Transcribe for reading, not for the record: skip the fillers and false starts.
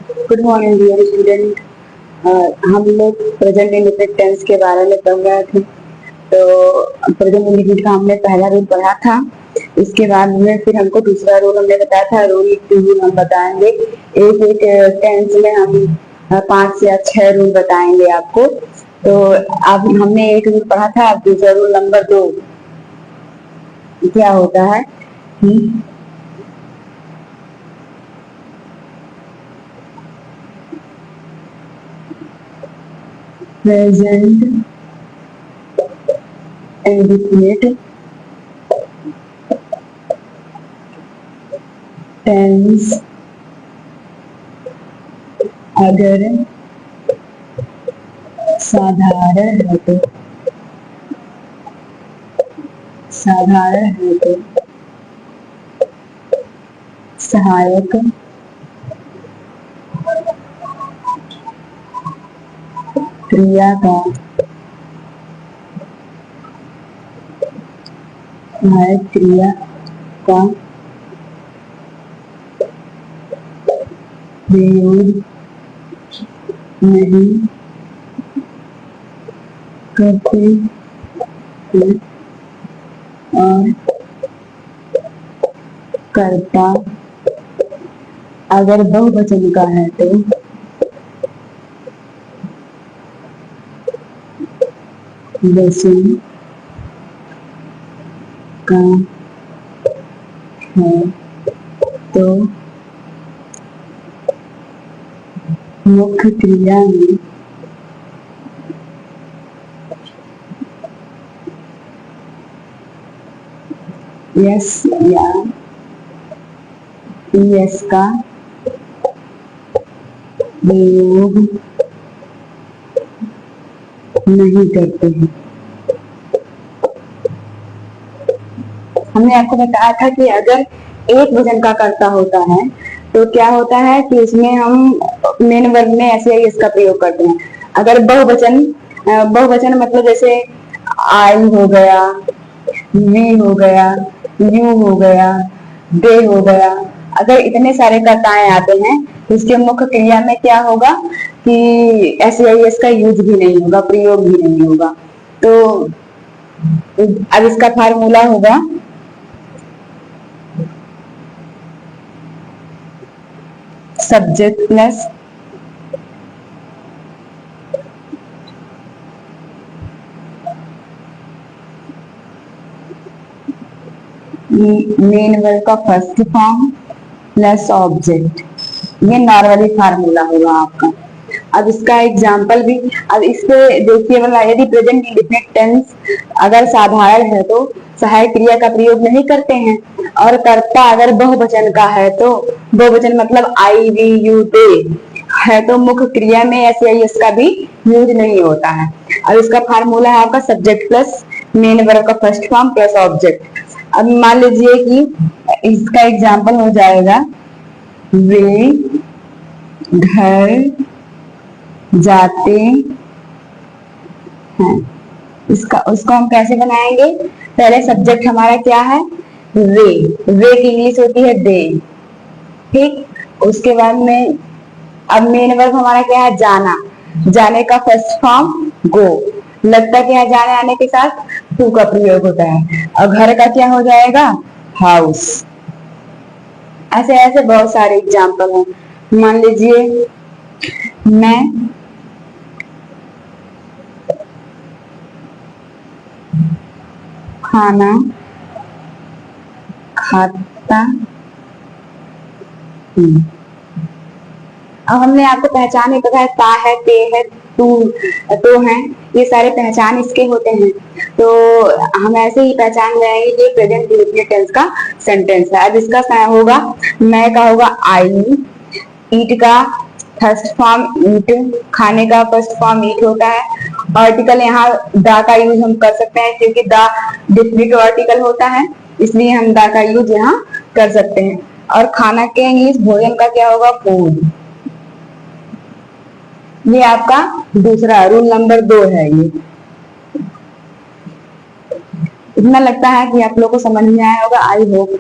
Good morning dear student. हम लोग present indefinite tense के बारे में पढ़ रहे थे। तो प्रेजेंट इंडिफिनिट का हमने पहला रूल पढ़ा था। इसके बाद में फिर हमको दूसरा रूल हमने बताया था। रूल 2 हम बताएंगे। एक एक टेंस में हम 5 या 6 रूल बताएंगे आपको। तो अब हमने एक रूल पढ़ा था। अब दूसरा रूल नंबर 2 क्या होता है कि प्रेजेंट इंडिफिनिट टेंस अगर साधारण है तो सहायक क्रिया का प्रयोग नहीं करते हैं और कर्ता अगर बहुवचन का है तो वचन का है तो मुख्य क्रिया में यस या यस का प्रयोग नहीं करते हैं। हमने आपको बताया था कि अगर एक वचन का कर्ता होता है तो क्या होता है कि उसमें हम मेन वर्ब में ऐसे ही इसका प्रयोग करते हैं। अगर बहुवचन मतलब जैसे आई हो गया, वी हो गया, यू हो गया, दे हो गया, अगर इतने सारे कर्ताएं आते हैं तो इसके मुख्य क्रिया में क्या होगा कि एस का यूज भी नहीं होगा, प्रयोग भी नहीं होगा। तो अब इसका फार्मूला होगा सब्जेक्ट प्लस मेन वर्ब का फर्स्ट फॉर्म प्लस ऑब्जेक्ट। ये नॉर्मली फार्मूला होगा आपका। अब इसका एग्जाम्पल भी, अब इस पे देखिए वाला, यदि प्रेजेंट इंडिफिनिट टेंस अगर साधारण है तो सहायक क्रिया का प्रयोग नहीं करते हैं और कर्ता अगर बहुवचन का है तो बहुवचन मतलब आई वी यू दे है तो मुख्य क्रिया में ऐसे ही इसका भी यूज नहीं होता है। अब इसका फार्मूला है आपका सब्जेक्ट प्लस मेन वर्ब का फर्स्ट फॉर्म प्लस ऑब्जेक्ट। अब मान लीजिए कि इसका एग्जाम्पल हो जाएगा वे घर जाते हैं। उसको हम कैसे बनाएंगे? पहले सब्जेक्ट हमारा क्या है? वे की इंग्लिश होती है दे, ठीक। उसके बाद में अब मेन वर्ब हमारा क्या है? जाना। जाने का फर्स्ट फॉर्म गो, लगता क्या है जाने आने के साथ टू का प्रयोग होता है। और घर का क्या हो जाएगा? हाउस। ऐसे ऐसे बहुत सारे एग्जाम्पल हैं। मान लीजिए मैं खाना खाता हूँ। अब हमने आपको पहचान ही बताया, ता है, ते है, तू, तो है, ये सारे पहचान इसके होते हैं। तो हम ऐसे ही पहचान जाएंगे कि प्रेजेंट इंडिफिनिट टेंस का सेंटेंस है। अब इसका होगा, मैं का होगा आई, ईट का फर्स्ट फॉर्म ईट, खाने का फर्स्ट फॉर्म ईट होता है। आर्टिकल यहाँ दा का यूज हम कर सकते हैं क्योंकि दा डिफिनिटिव आर्टिकल होता है, इसलिए हम दा का यूज यहाँ कर सकते हैं। और खाना के इंग्लिश भोजन का क्या होगा? फूड। ये आपका दूसरा रूल नंबर 2 है। ये इतना लगता है कि आप लोगों को समझ में आया होगा, आई होप।